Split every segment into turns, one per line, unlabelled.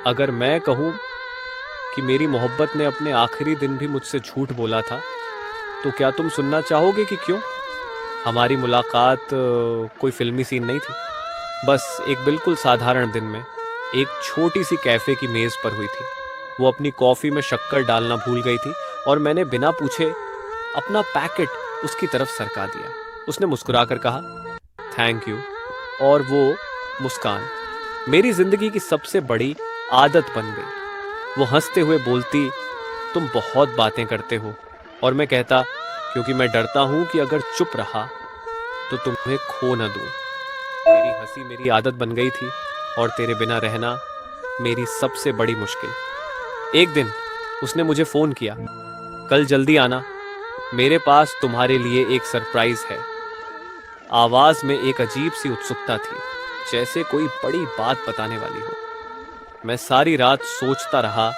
अगर मैं कहूँ कि मेरी मोहब्बत ने अपने आखिरी दिन भी मुझसे झूठ बोला था, तो क्या तुम सुनना चाहोगे कि क्यों? हमारी मुलाकात कोई फिल्मी सीन नहीं थी। बस एक बिल्कुल साधारण दिन में एक छोटी सी कैफ़े की मेज़ पर हुई थी। वो अपनी कॉफ़ी में शक्कर डालना भूल गई थी और मैंने बिना पूछे अपना पैकेट उसकी तरफ सरका दिया। उसने मुस्कुराकर कहा, थैंक यू। और वो मुस्कान मेरी ज़िंदगी की सबसे बड़ी आदत बन गई। वो हंसते हुए बोलती, तुम बहुत बातें करते हो। और मैं कहता, क्योंकि मैं डरता हूँ कि अगर चुप रहा तो तुम्हें खो न दूँ। तेरी हंसी मेरी आदत बन गई थी और तेरे बिना रहना मेरी सबसे बड़ी मुश्किल। एक दिन उसने मुझे फ़ोन किया, कल जल्दी आना, मेरे पास तुम्हारे लिए एक सरप्राइज़ है। आवाज़ में एक अजीब सी उत्सुकता थी, जैसे कोई बड़ी बात बताने वाली हो। मैं सारी रात सोचता रहा,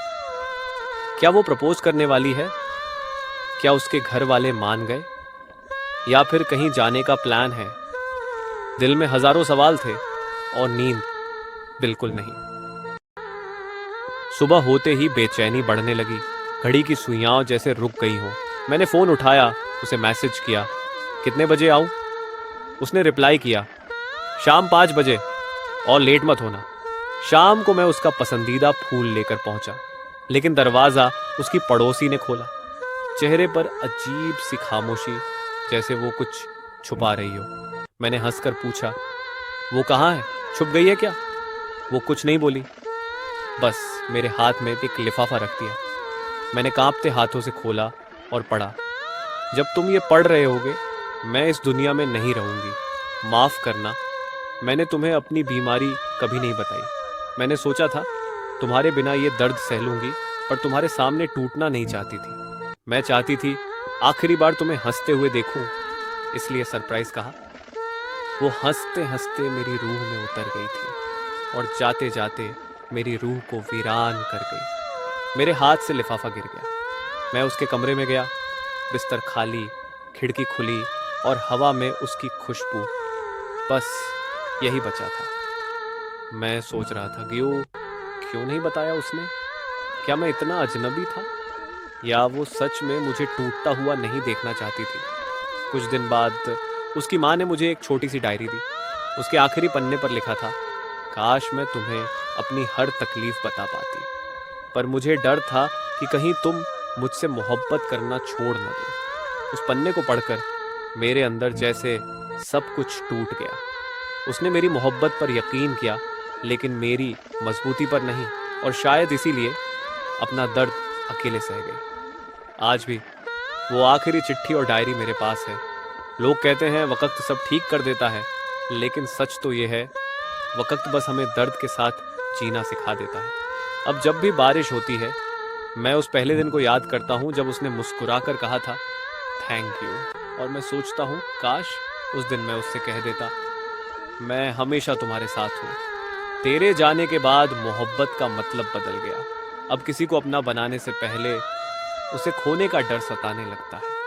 क्या वो प्रपोज करने वाली है? क्या उसके घर वाले मान गए? या फिर कहीं जाने का प्लान है? दिल में हजारों सवाल थे और नींद बिल्कुल नहीं। सुबह होते ही बेचैनी बढ़ने लगी, घड़ी की सुइयां जैसे रुक गई हों। मैंने फ़ोन उठाया, उसे मैसेज किया, कितने बजे आऊं? उसने रिप्लाई किया, शाम 5 बजे, और लेट मत होना। शाम को मैं उसका पसंदीदा फूल लेकर पहुंचा, लेकिन दरवाज़ा उसकी पड़ोसी ने खोला। चेहरे पर अजीब सी खामोशी, जैसे वो कुछ छुपा रही हो। मैंने हंसकर पूछा, वो कहाँ है? छुप गई है क्या? वो कुछ नहीं बोली, बस मेरे हाथ में एक लिफाफा रख दिया। मैंने कांपते हाथों से खोला और पढ़ा, जब तुम ये पढ़ रहे होगे मैं इस दुनिया में नहीं रहूंगी। माफ़ करना, मैंने तुम्हें अपनी बीमारी कभी नहीं बताई। मैंने सोचा था तुम्हारे बिना ये दर्द सह लूंगी, पर तुम्हारे सामने टूटना नहीं चाहती थी। मैं चाहती थी आखिरी बार तुम्हें हंसते हुए देखूं, इसलिए सरप्राइज कहा। वो हंसते हंसते मेरी रूह में उतर गई थी और जाते जाते मेरी रूह को वीरान कर गई। मेरे हाथ से लिफाफा गिर गया। मैं उसके कमरे में गया, बिस्तर खाली, खिड़की खुली और हवा में उसकी खुशबू। बस यही बचा था। मैं सोच रहा था, क्यों नहीं बताया उसने? क्या मैं इतना अजनबी था, या वो सच में मुझे टूटता हुआ नहीं देखना चाहती थी? कुछ दिन बाद उसकी माँ ने मुझे एक छोटी सी डायरी दी। उसके आखिरी पन्ने पर लिखा था, काश मैं तुम्हें अपनी हर तकलीफ बता पाती, पर मुझे डर था कि कहीं तुम मुझसे मोहब्बत करना छोड़ न दो। उस पन्ने को पढ़कर मेरे अंदर जैसे सब कुछ टूट गया। उसने मेरी मोहब्बत पर यकीन किया, लेकिन मेरी मजबूती पर नहीं, और शायद इसीलिए अपना दर्द अकेले सह गई। आज भी वो आखिरी चिट्ठी और डायरी मेरे पास है। लोग कहते हैं वक्त सब ठीक कर देता है, लेकिन सच तो ये है, वक्त बस हमें दर्द के साथ जीना सिखा देता है। अब जब भी बारिश होती है, मैं उस पहले दिन को याद करता हूँ जब उसने मुस्कुराकर कहा था, थैंक यू। और मैं सोचता हूँ, काश उस दिन मैं उससे कह देता, मैं हमेशा तुम्हारे साथ हूँ। तेरे जाने के बाद मोहब्बत का मतलब बदल गया। अब किसी को अपना बनाने से पहले उसे खोने का डर सताने लगता है।